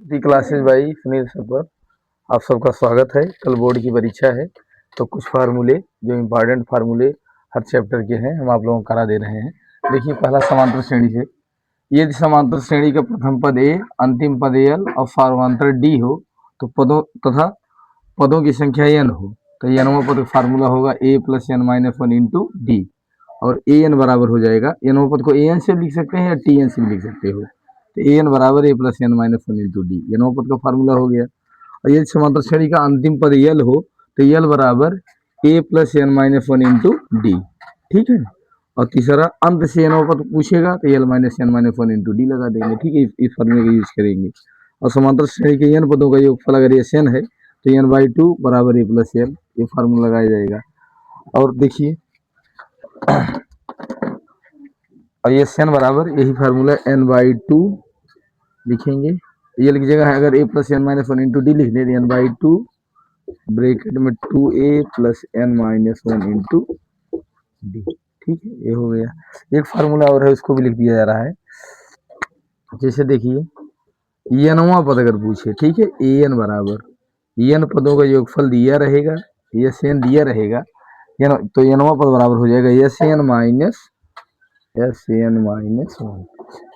The classes by Sunil sir पर आप सबका स्वागत है। कल बोर्ड की परीक्षा है तो कुछ फार्मूले जो इम्पोर्टेंट फार्मूले हर चैप्टर के हैं हम आप लोगों को करा दे रहे हैं। देखिए पहला समांतर श्रेणी से, यदि समांतर श्रेणी का प्रथम पद ए, अंतिम पद एल और फार्मांतर डी हो तो पदों तथा पदों की संख्या एन हो तो एनवा पद का फार्मूला होगा A plus N minus one into D, और ए एन बराबर हो जाएगा, एनवा पद को ए एन से लिख सकते हैं या टी एन से भी लिख सकते हो, तो ए एन बराबर A plus N minus one into D, एनवा पद का फार्मूला हो गया। और यदि समांतर श्रेणी का अंतिम पद यल हो तो यल बराबर A plus N minus one into D, ठीक है। और तीसरा अंत से एनवा पद पूछेगा तो L minus N minus one into D लगा देंगे, ठीक है, इस फार्मूले का यूज करेंगे। और समांतर श्रेणी के एन पदों का योगफल अगर एस एन है तो एन बाई टू बराबर ए प्लस एन, ये फार्मूला लगाया जाएगा। और देखिए और ये एन बराबर यही फार्मूला एन बाई टू लिखेंगे, ये लिख जगह है अगर A plus N minus one into D लिख दे एन बाई टू ब्रैकेट में two A plus N minus one into D, ठीक है, ये हो गया। एक फार्मूला और है उसको भी लिख दिया जा रहा है, जैसे देखिए एनवा पद अगर पूछे, ठीक है, ए एन बराबर एन पदों का योगफल दिया रहेगा, एस एन दिया रहेगा, तो एनवा पद बराबर हो जाएगा S N minus one,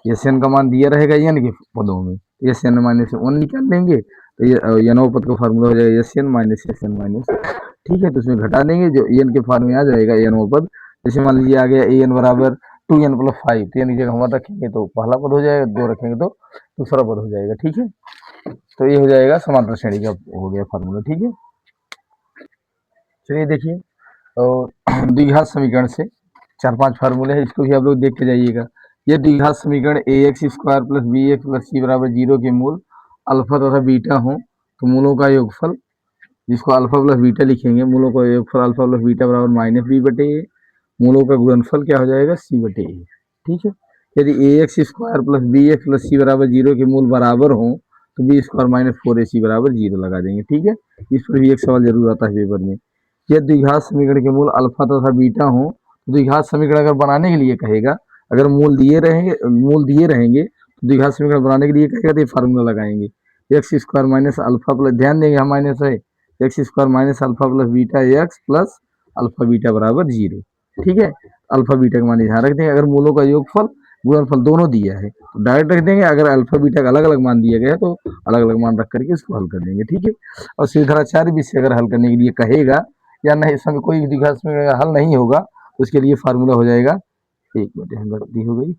S N का मान दिया रहेगा एन के पदों में, एस एन माइनस वन निकाल लेंगे तो ये एनवा पद का फार्मूला हो जाएगा एस एन माइनस ठीक है, तो उसमें घटा देंगे जो एन के फॉर्म में आ जाएगा एनवा पद। जैसे मान लीजिए आ गया ए एन बराबर टू एन प्लस फाइव, तो एन की जगह हम रखेंगे तो पहला पद हो जाएगा, दो रखेंगे तो दूसरा पद हो जाएगा, ठीक है। तो ये हो जाएगा समांतर श्रेणी का हो गया फार्मूला, ठीक है। चलिए देखिए और द्विघात समीकरण से 4-5 फार्मूले हैं, इसको भी आप लोग देख के जाइएगा। यह द्विघात समीकरण A X square plus B X plus C बराबर 0 के मूल अल्फा तथा बीटा हो तो मूलों का योगफल, जिसको अल्फा प्लस बीटा लिखेंगे, मूलों का योगफल अल्फा प्लस बीटा बराबर माइनस बी बटे ए, मूलों का गुणनफल क्या हो जाएगा सी बटे ए, ठीक है। यदि A X square plus B X plus C बराबर 0 के मूल बराबर हो तो बी स्क्वायर माइनस 4ac बराबर 0 लगा देंगे, ठीक है। इस पर भी एक सवाल जरूर आता है पेपर में। यह द्विघात समीकरण के मूल अल्फा तथा बीटा हो तो द्विघात समीकरण अगर बनाने के लिए कहेगा, अगर मूल दिए रहेंगे तो द्विघात समीकरण बनाने के लिए कहेगा तो ये फार्मूला लगाएंगे, x square minus alpha plus, ध्यान देंगे यहाँ माइनस है, x square minus alpha plus beta x plus alpha beta बराबर 0, ठीक है। अल्फा बीटा का मान यहाँ रख देंगे, अगर मूलों का योगफल गुणनफल दोनों दिया है तो डायरेक्ट रख देंगे, अगर अल्फा बीटा का अलग अलग मान दिया गया है तो अलग अलग मान रख करके इसको हल कर देंगे, ठीक है। और सीधराचार्य भी से अगर हल करने के लिए कहेगा या नहीं, इसमें कोई द्विघात समीकरण हल नहीं होगा तो उसके लिए फार्मूला हो जाएगा, एक बटे गलती हो गई,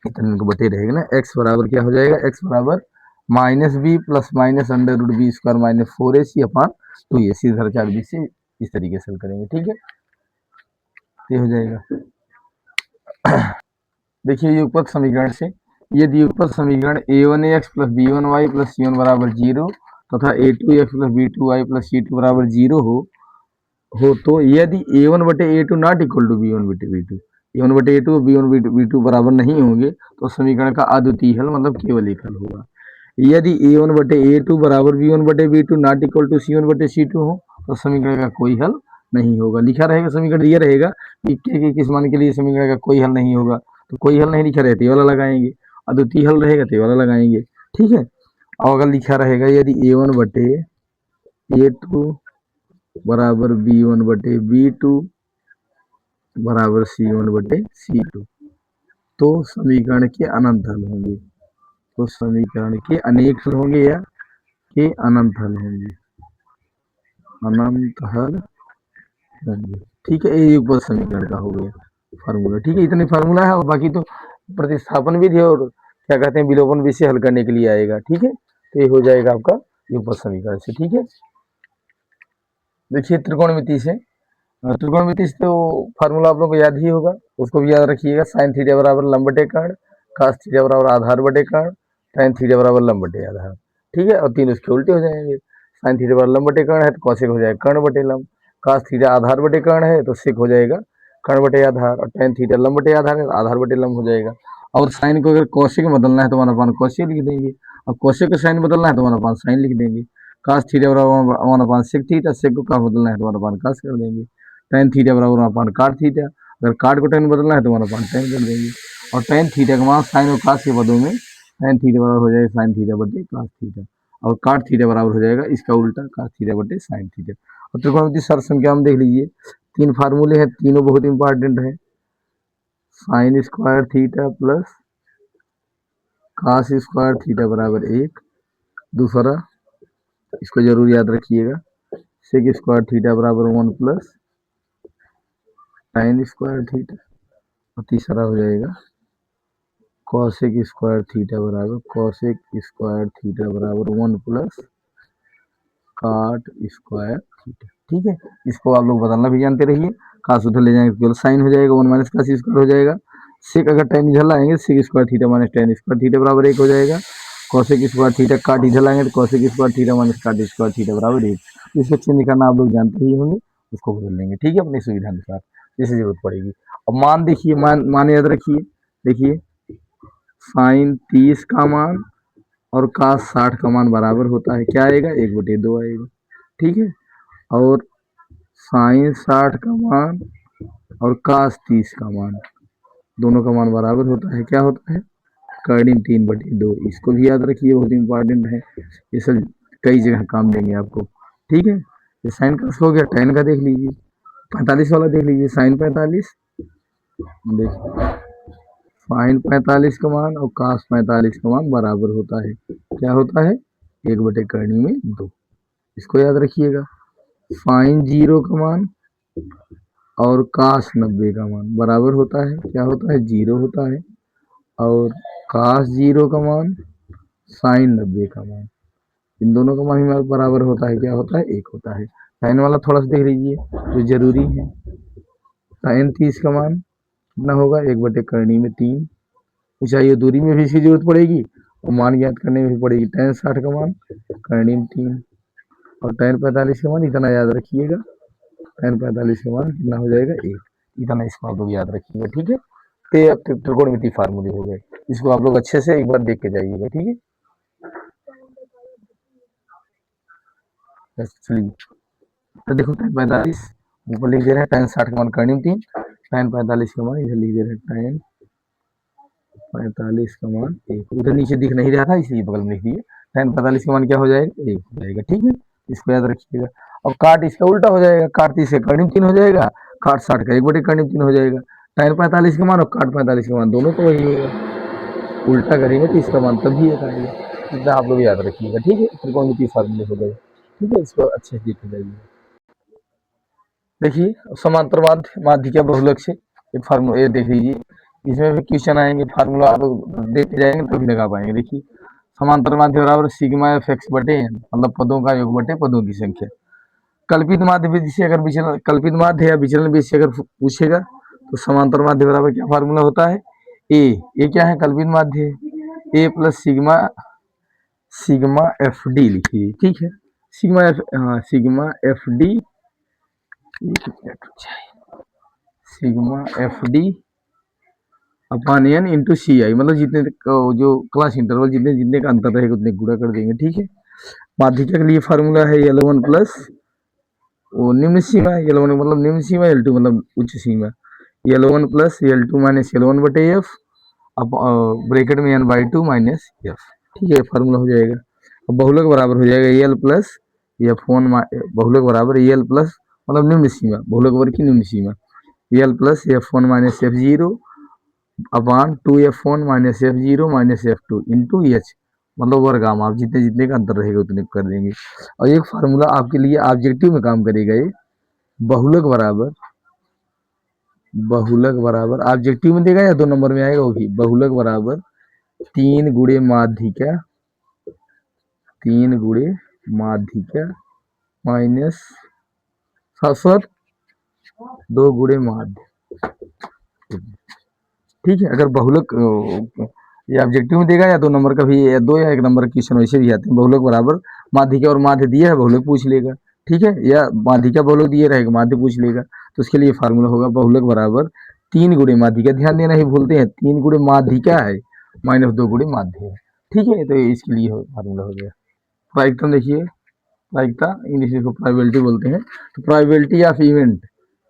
इतने को बटे रहेगा ना, एक्स बराबर क्या हो जाएगा, एक्स बराबर minus B plus minus under root B square minus 4ac upon 2a, Shridharacharya भी से इस तरीके से हल करेंगे, ठीक है, ये हो जाएगा। देखिए युगपत समीकरण से, यदि युगपत समीकरण a1x plus b1y plus c1 बराबर 0 तथा a2x plus b2y plus c2 बराबर 0 हो तो यदि a1 बटे a2 not equal to b1 बटे b2, a1 बटे a2 b1 b2 बराबर नहीं होंगे तो समीकरण का अद्वितीय हल मतलब केवल एक हल होगा। यदि a1 बटे a2 बराबर b1 बटे b2 not equal to c1 बटे c2 हो तो समीकरण का कोई हल नहीं होगा। लिखा रहेगा समीकरण ये रहेगा कि किस मान के लिए समीकरण का कोई हल नहीं होगा, तो कोई हल नहीं लिखा रहता ये वाला लगाएंगे, अद्वितीय हल रहेगा तो ये वाला लगाएंगे, ठीक है। और अगर लिखा रहेगा यदि a1 बटे a2 बराबर b1 बटे b2 बराबर c1 बटे c2 तो समीकरण के अनंत हल होंगे, तो समीकरण के अनेक हल होंगे या के अनंत हल होंगे, अनंत हल होंगे, ठीक है। ये युगपत समीकरण का हो गया फार्मूला, ठीक है, इतने फार्मूला है और बाकी तो प्रतिस्थापन विधि और क्या कहते हैं विलोपन विधि से हल करने के लिए आएगा, ठीक है। तो ये हो जाएगा आपका युगपत समीकरण से, ठीक है। देखिए त्रिकोणमिति से, त्रिकोणमिति से तो फार्मूला आप लोग को याद ही होगा, उसको भी याद रखिएगा, साइन थीटा बराबर लंब बटे कर्ण, कास थीटा बराबर आधार बटे कर्ण, tan थीटा बराबर लंब बटे आधार, ठीक है। और तीन उसके उल्टे हो जाएंगे, साइन थीटा बराबर लंब बटे कर्ण है तो कौशिक हो जाएगा कर्ण बटे लंब, कास थीटा आधार बटे कर्ण है तो सिक हो जाएगा कर्ण बटे आधार, और tan थीटा लंब बटे आधार है तो आधार बटे लंब हो जाएगा। और साइन को अगर कौशिक में बदलना है तो 1/cos कौशिक लिख देंगे, और कौशिक का साइन बदलना है तो 1/sin साइन लिख देंगे, कास थीटा बराबर 1/sec सेक थीटा, सेक को का बदलना है तो 1/cos कास कर देंगे, tan थीटा बराबर 1/cot काट थीटा, अगर काट को tan बदलना है तो 1/tan कर देंगे, और tan थीटा का मान साइन और कास के पदों में tan थीटा बराबर हो जाएगा sin थीटा बटे cos थीटा, और cot थीटा बराबर हो जाएगा इसका उल्टा cos थीटा बटे sin थीटा। और त्रिकोणमितीय सरल संख्या में देख लीजिए, 3 फार्मूले हैं, तीनों बहुत इंपॉर्टेंट है। sin square theta plus cos square theta बराबर 1, दूसरा इसको जरूर याद रखिएगा, sec स्क्वायर थीटा बराबर 1 प्लस sin स्क्वायर थीटा, और तीसरा हो जाएगा cosec स्क्वायर थीटा बराबर cosec स्क्वायर थीटा बराबर 1 प्लस cot स्क्वायर थीटा। ठीक है, इसको आप लोग बदलना भी जानते रहिए, cos उधर ले जाएंगे तो केवल साइन हो जाएगा, 1 माइनस cos स्क्वायर हो जाएगा, sec अगर tan इधर लाएंगे sec square theta minus tan square theta बराबर 1 हो जाएगा, cosec स्क्वायर थीटा cot इधर लाएंगे तो cosec square theta minus cot square theta बराबर 1। इसको चेंज करना आप लोग जानते ही होंगे, उसको बदल लेंगे। ठीक है, अपनी सुविधा अनुसार जैसे जरूरत पड़ेगी। अब मान देखिए, मान याद रखिए, देखिए साइन 30 का मान और cos 60 का मान बराबर होता है, क्या आएगा 1/2 आएगा। ठीक है, और साइन 60 का मान और cos 30 का मान, दोनों का मान बराबर होता है, क्या होता है कर्णिम 3/2। इसको भी याद रखिए, बहुत इंपॉर्टेंट है, ये सब कई जगह काम देंगे आपको। ठीक है, ये साइन का हो गया, tan का देख लीजिए, 45 वाला देख लीजिए, साइन 45, देखिए साइन 45 का मान और cos 45 का मान बराबर होता है, क्या होता है 1/2। इसको याद रखिएगा, साइन 0 का मान और cos 90 का मान बराबर होता है, क्या होता है 0 होता है, और cos 0 का मान साइन 90 का मान, इन दोनों का मान ही बराबर होता है, क्या होता है 1 होता है। साइन वाला थोड़ा सा देख लीजिए जो जरूरी है, साइन 30 का मान कितना होगा 1/3, ऊंचाई और दूरी में भी इसकी जरूरत पड़ेगी और मान ज्ञात करने में भी पड़ेगी। tan 60 का मान कर्णिम 3, और tan 45 का मान इतना याद रखिएगा, tan 45 का मान कितना हो जाएगा 1, इतना इसको आप लोग याद रखिएगा। ठीक है, तो अब त्रिकोणमितीय फार्मूले हो गए, इसको आप लोग अच्छे से एक बार देख के जाइएगा। ठीक है, चलिए तो देखो tan 45 ऊपर लिख दे रहे हैं, tan 60 का मान कर्णिम 3, tan 45 का मान इधर लिख दे रहे हैं, tan 45 का मान 1, उधर नीचे दिख नहीं रहा था इसलिए बगल में लिख दिए, tan 45 का मान क्या हो जाएगा 1 हो जाएगा। ठीक है, इसको याद रखिएगा। अब काट इसका उल्टा हो जाएगा, काट 30 का कर्णिम 3 हो जाएगा, काट 60 का 1/3 हो जाएगा। tan 45 का मान और काट 45 का मान दोनों को वही होगा, उल्टा करेंगे तो इसका मान तभी एक आएगा, इतना आप लोग याद रखिएगा। ठीक है, त्रिकोणमितीय फार्मूले हो गए। ठीक है, इसको अच्छे से देख जाइए। देखिए समांतर माध्य, माध्य क्या बहुलक से ये फार्मूला, ये देख लीजिए, इसमें भी क्वेश्चन आएंगे, फार्मूला आप लोग देखते जाएंगे तभी लगा पाएंगे। देखिए समांतर माध्य बराबर सिग्मा एफ एक्स बटे एन, मतलब पदों का योग बटे पदों की संख्या। कल्पित माध्य विधि से अगर विचलन, कल्पित माध्य या विचलन विधि से अगर पूछेगा तो समांतर माध्य बराबर क्या फार्मूला होता है, ए क्या है कल्पित माध्य, A plus sigma, sigma F D लिखिए। ठीक है, सिग्मा एफ, हाँ sigma F D, sigma F D upon N into C I, मतलब जितने जो क्लास इंटरवल जितने जितने का अंतर रहेगा उतने गुणा कर देंगे। ठीक है, माध्यिका के लिए फार्मूला है L1 प्लस वो निम्न सीमा, L1 मतलब निम्न सीमा, L2 मतलब उच्च सीमा, L1 plus L2 minus L1 बटे एफ, अब ब्रैकेट में n/2 माइनस एफ। ठीक है, फार्मूला हो जाएगा। अब बहुलक बराबर हो जाएगा एल प्लस F1, बहुलक बराबर एल प्लस मतलब निम्न सीमा, बहुलक वर्ग की निम्न सीमा, L plus F1 minus F0 upon 2F1 minus F0 minus F2 into H, मतलब वर्गाम, आप जितने जितने का अंतर रहेगा उतने कर देंगे। और एक फार्मूला आपके लिए ऑब्जेक्टिव में काम करेगा, ये बहुलक बराबर, बहुलक बराबर ऑब्जेक्टिव में देगा या 2 नंबर में आएगा वो भी, बहुलक बराबर 3 गुणे माध्यिका, 3 गुणे माध्यिका माइनस 2 गुणे माध्य। ठीक है, अगर बहुलक ये ऑब्जेक्टिव में देगा या 2 नंबर का भी, या 2 या 1 नंबर का क्वेश्चन वैसे भी आते हैं, बहुलक बराबर माध्यिका और माध्य दिया है बहुलक पूछ लेगा। ठीक है, या माध्यिका बहुलक दिए रहेगा माध्य पूछ लेगा, तो उसके लिए फार्मूला होगा बहुलक बराबर 3 गुणे माध्यिका, ध्यान देना ही भूलते हैं, 3 गुणे माध्यिका है माइनस 2 गुणे माध्य है। ठीक है, तो इसके लिए फार्मूला हो गया। प्रायिकता देखिए, प्रायिकता इंग्लिश को प्रोबेबिलिटी बोलते हैं, तो प्रोबेबिलिटी ऑफ इवेंट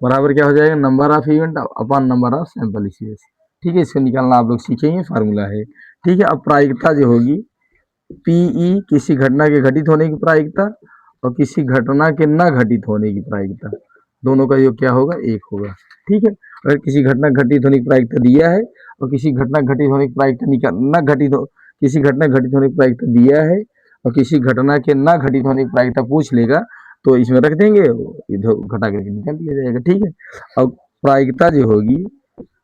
बराबर क्या हो जाएगा number of event upon number of sample space. ठीक है, इसको निकालना आप लोग सीखेंगे, फार्मूला है ठीक है। अब प्रायिकता जो होगी पीई किसी घटना के घटित होने की प्रायिकता और किसी घटना के न घटित होने की प्रायिकता, दोनों का योग क्या होगा, एक होगा। ठीक है। अगर किसी घटना घटित होने की प्रायिकता दिया है और किसी घटना घटित होने की प्रायिकता न घटित हो, किसी घटना घटित होने की प्रायिकता दिया है और किसी घटना के न घटित होने की प्रायिकता पूछ लेगा तो इसमें रख देंगे, इधर घटा करके निकाल दिया जाएगा। ठीक है। अब प्रायिकता जो होगी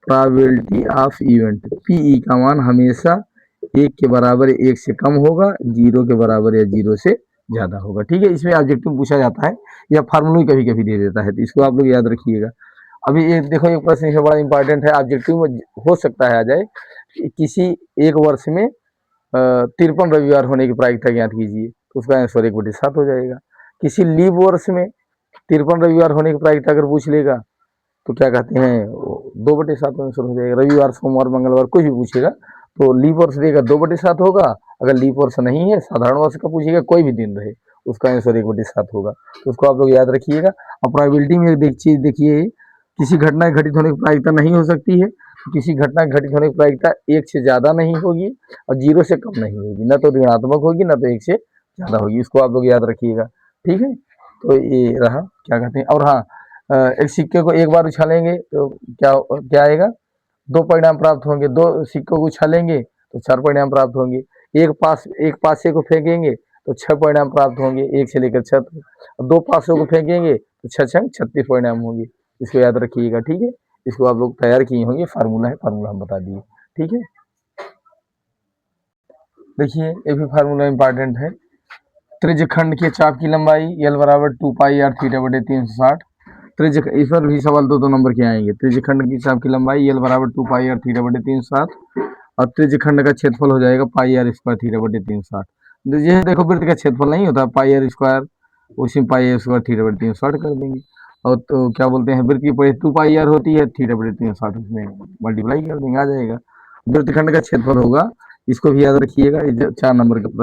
प्रोबेबिलिटी ऑफ इवेंट, पीई का मान हमेशा एक के बराबर एक से कम होगा, जीरो के बराबर या जीरो से ज्यादा होगा। ठीक है। इसमें ऑब्जेक्टिव पूछा जाता है या फार्मूला कभी कभी दे देता है, तो इसको आप लोग याद रखिएगा। अभी ये देखो एक प्रश्न इसमें बड़ा इंपॉर्टेंट है, ऑब्जेक्टिव में हो सकता है आ जाए, किसी एक वर्ष में 53 रविवार होने की प्रायिकता ज्ञात कीजिए, तो उसका आंसर 1/7 हो जाएगा। किसी लीप वर्ष में 53 रविवार होने की प्रायिकता अगर पूछ लेगा तो क्या कहते हैं 2/7 आंसर हो जाएगा। रविवार सोमवार मंगलवार कुछ भी पूछेगा तो लीप वर्ष देगा 2/7 होगा, अगर लीप वर्ष नहीं है साधारण वर्ष का पूछेगा कोई भी दिन रहे उसका आंसर 1/7 होगा। तो उसको आप लोग याद रखिएगा। और प्रोबेबिलिटी में एक चीज देखिए, किसी घटना के घटित होने की प्रायिकता नहीं हो सकती है, किसी घटना के घटित होने की प्रायिकता एक से ज्यादा नहीं होगी और जीरो से कम नहीं होगी, न तो ऋणात्मक होगी न तो एक से ज्यादा होगी। इसको आप लोग याद रखिएगा। ठीक है। तो ये रहा क्या कहते हैं। और हाँ, एक सिक्के को एक बार उछालेंगे तो क्या क्या आएगा, 2 परिणाम प्राप्त होंगे। 2 सिक्कों को उछालेंगे तो 4 परिणाम प्राप्त होंगे। एक पासे को फेंकेंगे तो 6 परिणाम प्राप्त होंगे, 1 से लेकर 6 तक। 2 पासों को फेंकेंगे तो 6 छंग 36 परिणाम होंगे। इसको याद रखिएगा। ठीक है। इसको आप लोग तैयार किए होंगे, फार्मूला है, फार्मूला हम बता दिए। ठीक है। देखिए ये भी फार्मूला इंपॉर्टेंट है। त्रिज्यखंड के चाप की लंबाई L बराबर 2 पाई r थीटा बटे 360। त्रिज्य इस पर भी सवाल 2 नंबर के आएंगे। त्रिज्यखंड की चाप की लंबाई L बराबर 2 पाई r थीटा बटे 360 और त्रिज्यखंड का क्षेत्रफल हो जाएगा पाई r स्क्वायर थीटा बटे 360। ये देखो वृत्त का क्षेत्रफल नहीं होता पाई r स्क्वायर, उसी में पाई r स्क्वायर थीटा बटे 360 कर देंगे। और तो क्या बोलते हैं वृत्त की परिधि 2 पाई r होती है, थीटा बटे 360 उसमें मल्टीप्लाई कर देंगे, आ जाएगा। वृत्तखंड का क्षेत्रफल होगा, इसको भी याद रखिएगा। 4 नंबर का